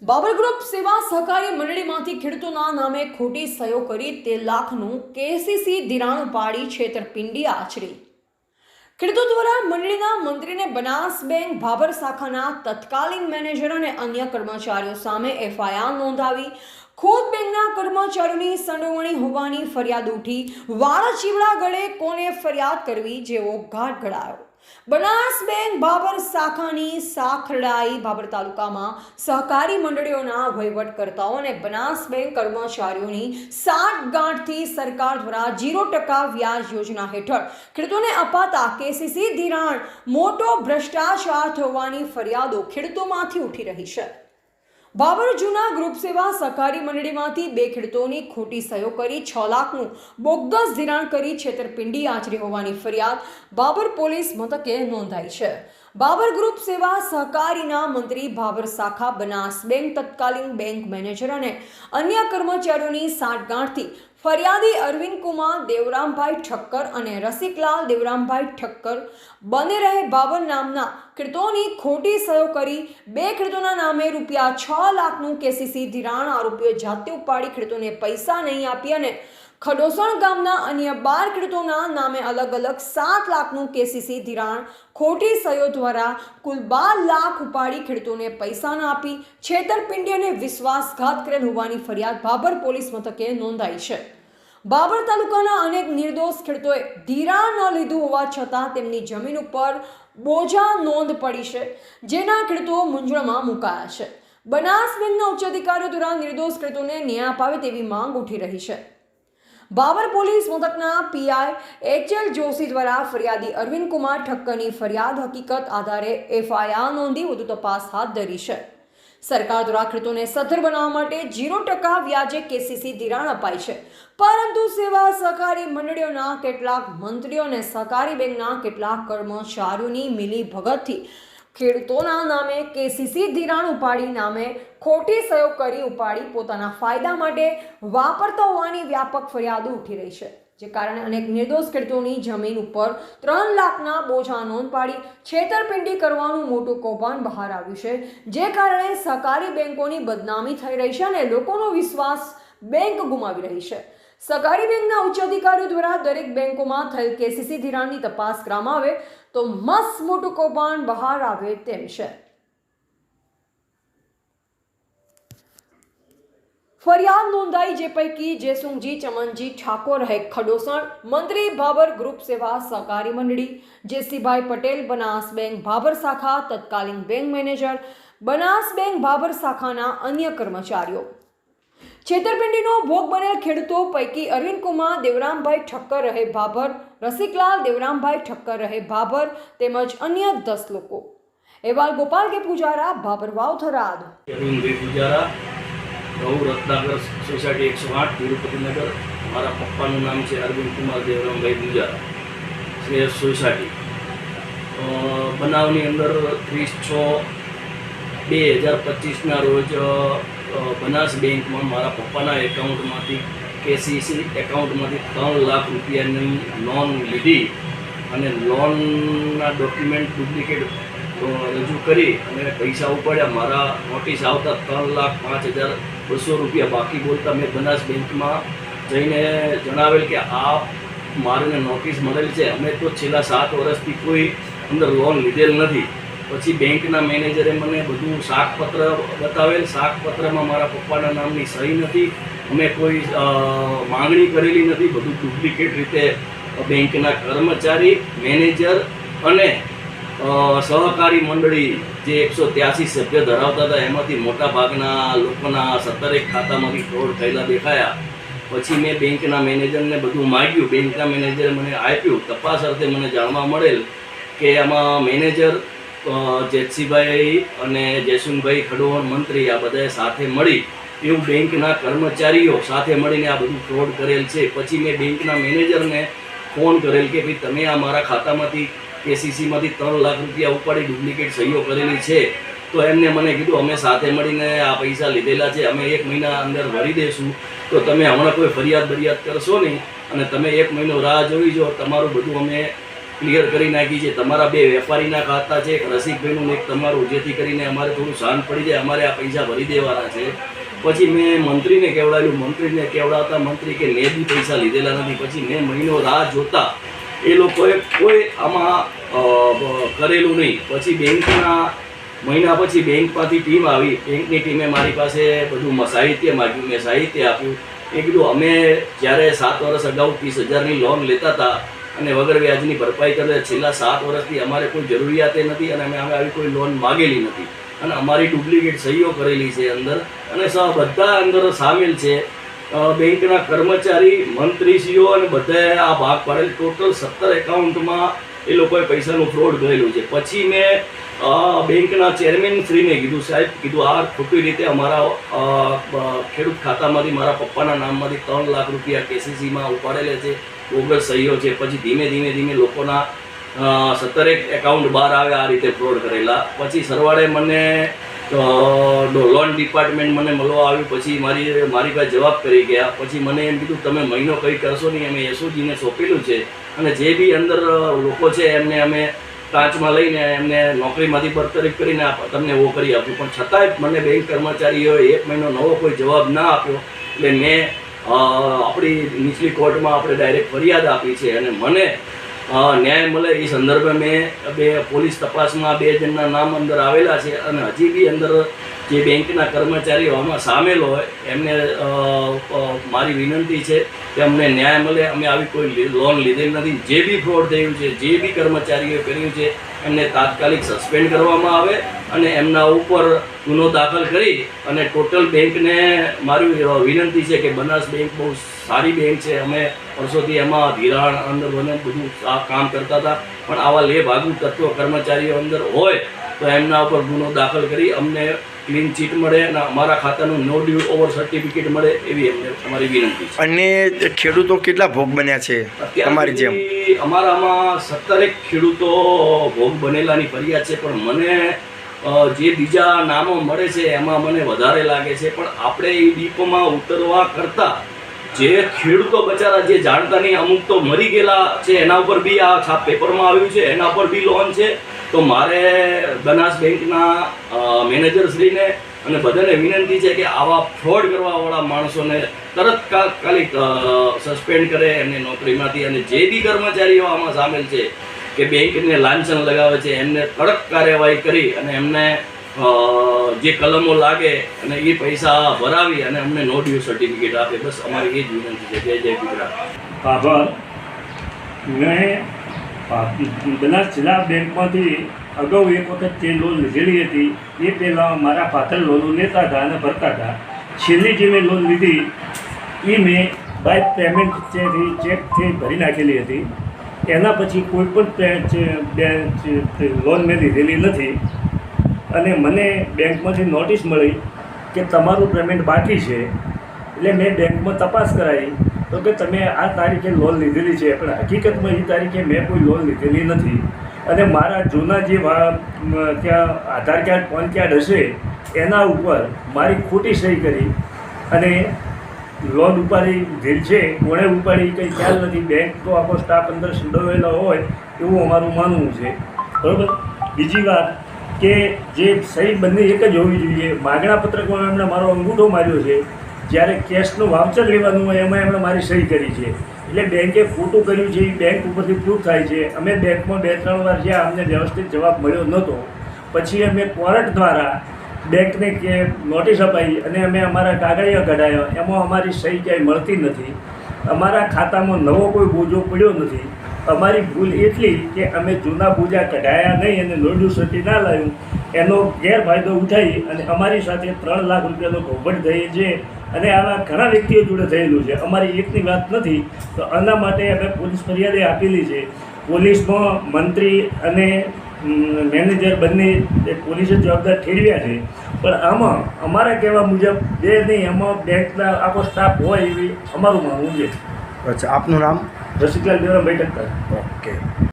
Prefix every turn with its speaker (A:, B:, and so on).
A: Babur group સેવા સહકારી મંડળીમાંથી ખેડૂતોના નામે ખોટી સહીઓ કરી 13 લાખનું કેસીસી ધિરાણ ઉપાડી છેતરપિંડી આચરી। ખેડૂતો દ્વારા મંડળીના મંત્રીને બનાસ બેંક ભાબર શાખાના તત્કાલીન મેનેજર અને અન્ય કર્મચારીઓ સામે એફઆઈઆર નોંધાવી ખુદ બેંકના કર્મચારીઓની સંડોવણી હોવાની ફરિયાદ ઉઠી। વાળા ચીવડા ગળે કોને ફરિયાદ કરવી જેવો ઘાટ ઘડાયો। બનાસ બેંક ભાબર શાખાની સાખરડાઈ ભાબર તાલુકામાં સહકારી મંડળીઓના વહીવટકર્તાઓ અને બનાસ બેંક કર્મચારીઓની સાઠગાંઠથી સરકાર દ્વારા 0% વ્યાજ યોજના હેઠળ ખેડૂતોને અપાતા કેસીસી ધિરાણ મોટો ભ્રષ્ટાચાર થવાની ફરિયાદો ખેડૂતોમાંથી ઉઠી રહી છે। બાબર જૂના ગ્રુપ સેવા સહકારી મંડળીમાંથી 2 ખેડૂતોની ખોટી સહીઓ કરી 6 લાખનું બોગસ ધિરાણ કરી છેતરપિંડી આચરી હોવાની ફરિયાદ બાબર પોલીસ મથકે નોંધાઈ છે। બાબર ગ્રુપ સેવા સહકારીના મંત્રી ભાબર શાખા બનાસ બેંક તત્કાલીન બેંક મેનેજર અને અન્ય કર્મચારીઓની સાઠગાંઠથી ફરિયાદી અરવિંદ કુમાર દેવરામભાઈ ઠક્કર અને રસિકલાલ દેવરામભાઈ ઠક્કર બને રહે બાબર નામના ખેડૂતોની ખોટી સહીઓ કરી 2 ખેડૂતોના નામે ₹6 લાખનું કેસીસી ધિરાણ આરોપીઓ જાતે ઉપાડી ખેડૂતોને પૈસા નહીં આપી અને ખડોસણ ગામના અન્ય 12 ખેડૂતોના નામે અલગ અલગ 7 લાખનું કેસીસી ધિરાણ ખોટી સહીઓ દ્વારા કુલ 12 લાખ ઉપાડી ખેડૂતોને પૈસા ન આપી છેતરપિંડી અને વિશ્વાસઘાત કરેલ હોવાની ફરિયાદ બાબર પોલીસ મથકે નોંધાઈ છે। બાબર તાલુકાના અનેક નિર્દોષ ખેડૂતોએ ધિરાણ ન લીધું હોવા છતાં તેમની જમીન ઉપર બોજા નોંધ પડી છે, જેના ખેડૂતો મૂંઝવણમાં મુકાયા છે। બનાસ બેંકના ઉચ્ચ અધિકારીઓ દ્વારા નિર્દોષ ખેડૂતોને ન્યાય અપાવે તેવી માંગ ઉઠી રહી છે। બાબર પોલીસ મથકના પીઆઈ એચએલ જોશી દ્વારા ફરિયાદી અરવિંદ કુમાર ઠક્કરની ફરિયાદ હકીકત આધારે એફઆઈઆર નોંધી વધુ તપાસ હાથ ધરી છે। સરકાર દ્વારા ખેડૂતોને સદ્ધર બનાવવા માટે 0% વ્યાજે કેસીસી ધિરાણ અપાય છે, પરંતુ સેવા સહકારી મંડળીઓના કેટલાક મંત્રીઓ અને સહકારી બેંકના કેટલાક કર્મચારીઓની મિલી ભગતથી ખેડૂતોના નામે કેસીસી ધિરાણ ઉપાડી નામે ખોટી સહીઓ કરી ઉપાડી પોતાના ફાયદા માટે વાપરતા હોવાની વ્યાપક ફરિયાદો ઉઠી રહી છે, જે કારણે અનેક નિર્દોષ ખેડૂતોની જમીન ઉપર 3 લાખના બોજા નોંધ પાડી છેતરપિંડી કરવાનું મોટું કૌભાંડ બહાર આવ્યું છે, જે કારણે સહકારી બેંકોની બદનામી થઈ રહી છે અને લોકોનો વિશ્વાસ બેંક ગુમાવી રહી છે। સહકારી બેંકના ઉચ્ચ અધિકારીઓ દ્વારા દરેક બેંકોમાં થયેલ કેસીસી ધિરાણની તપાસ કરવામાં આવે તો મસ્ત મોટું કૌભાંડ બહાર આવે તેમ છે। ફરિયાદ નોંધાઈ જે પૈકી જેસુંગજી ચમનજી ઠાકોર રહે ખડોસણ, મંત્રી બાબર ગ્રુપ સેવા સહકારી મંડળી, જેસીભાઈ પટેલ બનાસ બેંક ભાબર શાખા તત્કાલીન bank manager, Banas bank Bhabhar શાખાના અન્ય કર્મચારીઓ। છેતરપિંડીનો ભોગ બનેલ ખેડૂતો પૈકી અરવિંદ કુમાર દેવરામભાઈ ઠક્કર રહે ભાબર, રસિકલાલ દેવરામભાઈ ઠક્કર રહે ભાબર તેમજ અન્ય 10 લોકો। અહેવાલ ગોપાલ કે પૂજારા, ભાબર વાવ, થરાદ।
B: અરવિંદભાઈ પૂજારા, ગૌ રત્નાગર સોસાયટી 108 તિરુપતિનગર। મારા પપ્પાનું નામ છે અરવિંદ કુમાર દેવરામભાઈ પૂજારા, શ્રેયસ સોસાયટી। બનાવની અંદર 30/6/2025ના રોજ બનાસ બેંકમાં મારા પપ્પાના એકાઉન્ટમાંથી કેસીસી એકાઉન્ટમાંથી 3 લાખ રૂપિયાની લોન લીધી અને લોનના ડોક્યુમેન્ટ ડુપ્લિકેટ રજૂ કરી અને પૈસા ઉપાડ્યા। મારા નોટિસ આવતા 3,05,200 રૂપિયા બાકી બોલતા મેં બનાસ બેંકમાં જઈને જણાવેલ કે આ મારે નોટિસ મળેલ છે, અમે તો છેલ્લા 7 વર્ષથી કોઈ અંદર લોન લીધેલ નથી। પછી બેંકના મેનેજરે મને બધું શાકપત્ર બતાવેલ, શાકપત્રમાં મારા પપ્પાના નામની સહી નથી, અમે કોઈ માંગણી કરેલી નથી, બધું ડુપ્લિકેટ રીતે બેંકના કર્મચારી, મેનેજર અને સહકારી મંડળી જે 183 સભ્ય ધરાવતા હતા એમાંથી મોટા ભાગના લોકોના 17 ખાતામાંથી ફ્રોડ થયેલા દેખાયા। પછી મેં બેંકના મેનેજરને બધું માગ્યું, બેંકના મેનેજરે મને આપ્યું। તપાસ અર્થે મને જાણવા મળેલ કે આમાં મેનેજર જેતસીભાઈ અને જયસુંગભાઈ ખડોવણ મંત્રી આ બધાએ સાથે મળી એવું બેંકના કર્મચારીઓ સાથે મળીને આ બધું ફ્રોડ કરેલ છે। પછી મેં બેંકના મેનેજરને ફોન કરેલ કે ભાઈ તમે આ મારા ખાતામાંથી કેસીસીમાંથી 3 લાખ રૂપિયા ઉપાડી ડુપ્લિકેટ સહીઓ કરેલી છે, તો એમને મને કીધું અમે સાથે મળીને આ પૈસા લીધેલા છે, અમે 1 મહિના અંદર ભરી દઈશું, તો તમે હમણાં કોઈ ફરિયાદ કરશો નહીં અને તમે 1 મહિનો રાહ જોઈ જો, તમારું બધું અમે ક્લિયર કરી નાખી છે. તમારા 2 વેપારીના ખાતા છે, એક રસિકભાઈનું ને એક તમારું, જેથી કરીને અમારે થોડું શાંત પડી જાય, અમારે આ પૈસા ભરી દેવાના છે. પછી મેં મંત્રીને કહેવડાવ્યું, મંત્રીને કહેવડાવતા મંત્રી કે મેં બી પૈસા લીધેલા નથી. પછી મેં મહિનો રાહ જોતા એ લોકોએ કોઈ આમાં કરેલું નહીં. પછી બેંકના મહિના પછી બેંકમાંથી ટીમ આવી, બેંકની ટીમે મારી પાસે બધું સાહિત્ય માગ્યું, મેં સાહિત્ય આપ્યું. એ કીધું અમે જ્યારે 7 વર્ષ અગાઉ 30,000ની લોન લેતા હતા અને વગર વ્યાજની ભરપાઈ કરે, છેલ્લા 7 વર્ષથી અમારે કોઈ જરૂરિયાત નથી અને અમે આવી કોઈ લોન માગેલી નથી અને અમારી ડુપ્લિકેટ સહીઓ કરેલી છે અંદર અને બધા અંદર સામેલ છે. બેંકના કર્મચારી, મંત્રીશ્રીઓ અને બધાએ આ ભાગ પાડેલ. ટોટલ 17 એકાઉન્ટમાં એ લોકોએ પૈસાનું ફ્રોડ કરેલું છે. પછી મેં બેંકના ચેરમેન શ્રીને કીધું, સાહેબ કીધું આ ખોટી રીતે અમારા ખેડૂત ખાતામાંથી મારા પપ્પાના નામમાંથી 3 લાખ રૂપિયા કેસીસીમાં ઉપાડેલા છે, બોગસ સહીઓ છે. પછી ધીમે ધીમે લોકોના 17 એકાઉન્ટ બહાર આવે આ રીતે ફ્રોડ કરેલા. પછી સરવાળે મને લોન ડિપાર્ટમેન્ટ મને મળવા આવ્યું. પછી મારી પાસે જવાબ કરી ગયા. પછી મને એમ કીધું તમે મહિનો કંઈ કરશો નહીં, અમે એસઓજીને સોંપેલું છે અને જે બી અંદર લોકો છે એમને અમે ટાંચમાં લઈને એમને નોકરીમાંથી બરતરફ કરીને તમને એવો કરી આપ્યું. પણ છતાંય મને બેંક કર્મચારીઓએ 1 મહિનો નવો કોઈ જવાબ ના આપ્યો. એટલે મેં આપણી નીચલી કોર્ટમાં આપણે ડાયરેક્ટ ફરિયાદ આપી છે અને મને ન્યાય મળે એ સંદર્ભે મેં પોલીસ તપાસમાં 2 જણના નામ અંદર આવેલા છે અને હજી બી અંદર જે બેંકના કર્મચારીઓ આમાં સામેલ હોય એમને મારી વિનંતી છે કે અમને ન્યાય મળે. અમે આવી કોઈ લોન લીધેલી નથી. જે બી ફ્રોડ થયું છે, જે બી કર્મચારીઓએ કર્યું છે એમને તાત્કાલિક સસ્પેન્ડ કરવામાં આવે અને એમના ઉપર ગુનો દાખલ કરી અને ટોટલ બેંકને મારી વિનંતી છે કે બનાસ બેંક બહુ સારી બેંક છે. અમે વર્ષોથી એમાં ધિરાણ અંદર બધું કામ કરતા હતા, પણ આવા લેભાગુ તત્વો કર્મચારીઓ અંદર હોય તો એમના ઉપર ગુનો દાખલ કરી અમને ક્લીન ચીટ મળે અને અમારા ખાતાનું નો ડ્યુ ઓવર સર્ટિફિકેટ મળે એવી અમને અમારી વિનંતી છે.
C: અને ખેડૂતો કેટલા ભોગ બન્યા છે તમારી જેમ?
B: અમારામાં 17 ખેડૂતો ભોગ બનેલાની ફરિયાદ છે, પણ મને જે બીજા નામો મળે છે એમાં મને વધારે લાગે છે. પણ આપણે એ ડીપમાં ઉતરવા કરતાં જે ખેડૂતો બચારા જે જાણતા નહીં, અમુક તો મરી ગયેલા છે, એના ઉપર બી આ છાપ પેપરમાં આવ્યું છે, એના પર બી લોન છે. તો મારે બનાસ બેંકના મેનેજરશ્રીને અને બધાને વિનંતી છે કે આવા ફ્રોડ કરવાવાળા માણસોને તરત તાત્કાલિક સસ્પેન્ડ કરે એમને નોકરીમાંથી. અને જે બી કર્મચારીઓ આમાં સામેલ છે કે બેંકને લાંછન લગાવે છે એમને કડક કાર્યવાહી કરી અને એમને જે કલમો લાગે અને એ પૈસા ભરાવી અને અમને નો ડ્યુ સર્ટિફિકેટ આપે. બસ અમારી એ જ વિનંતી છે. જય ગુજરાત.
D: આભાર. મેં બનાસ જિલ્લા બેંકમાંથી અગાઉ એક વખત જે લોન લીધેલી હતી એ પહેલાં મારા ફાધર લોન લેતા હતા અને ભરતા હતા. છેલ્લી જે મેં લોન લીધી એ મેં બાય પેમેન્ટ ચેકથી ભરી નાખેલી હતી. એના પછી કોઈ પણ લોન મેં લીધેલી નથી અને મને બેંકમાંથી નોટિસ મળી કે તમારું પેમેન્ટ બાકી છે. એટલે મેં બેંકમાં તપાસ કરાવી તો કે તમે આ તારીખે લોન લીધેલી છે, પણ હકીકતમાં એ તારીખે મેં કોઈ લોન લીધેલી નથી. અને મારા જૂના જે ત્યાં આધાર કાર્ડ, પાન કાર્ડ હશે એના ઉપર મારી ખોટી સહી કરી અને લોન ઉપાડી ધીર છે. કોણે ઉપાડી કંઈ ખ્યાલ નથી. બેંક તો આખો સ્ટાફ અંદર સંડોવાયેલો હોય એવું અમારું માનવું છે. બરાબર. બીજી વાત કે જે સહી બંને એક જ હોવી જોઈએ. માગણા પત્રકમાં એમણે મારો અંગૂઠો માર્યો છે, જ્યારે કેશનું વાઉચર લેવાનું હોય એમાં એમણે મારી સહી કરી છે. એટલે બેંકે ખોટું કર્યું છે એ બેંક ઉપરથી પ્રૂફ થાય છે. અમે બેંકમાં 2-3 વાર જ્યાં અમને વ્યવસ્થિત જવાબ મળ્યો નહોતો. પછી અમે કોર્ટ દ્વારા બેંકને કે નોટિસ અપાઈ અને અમે અમારા કાગળિયા કઢાવ્યા. એમાં અમારી સહી ક્યાંય મળતી નથી. અમારા ખાતામાં નવો કોઈ બોજો પડ્યો નથી. અમારી ભૂલ એટલી કે અમે જૂના બોજા કઢાયા નહીં અને નો ડ્યુ સર્ટિ ના લાવ્યું, એનો ગેરફાયદો ઉઠાવી અને અમારી સાથે 3 લાખ રૂપિયાનો કૌભાંડ થઈ છે. અને આવા ઘણા વ્યક્તિઓ જોડે થયેલું છે. અમારી એકની વાત નથી. તો આના માટે અમે પોલીસ ફરિયાદે આપેલી છે. પોલીસમાં મંત્રી અને મેનેજર બંને પોલીસે જવાબદાર ઠેરવ્યા છે. પણ આમાં અમારા કહેવા મુજબ 2 નહીં, એમાં બેંકના આખો સ્ટાફ હોય એવી અમારું માનવું છે.
C: અચ્છા, આપનું નામ?
D: રસિકલાલ દેવરામભાઈ ટક્કર.
C: ઓકે.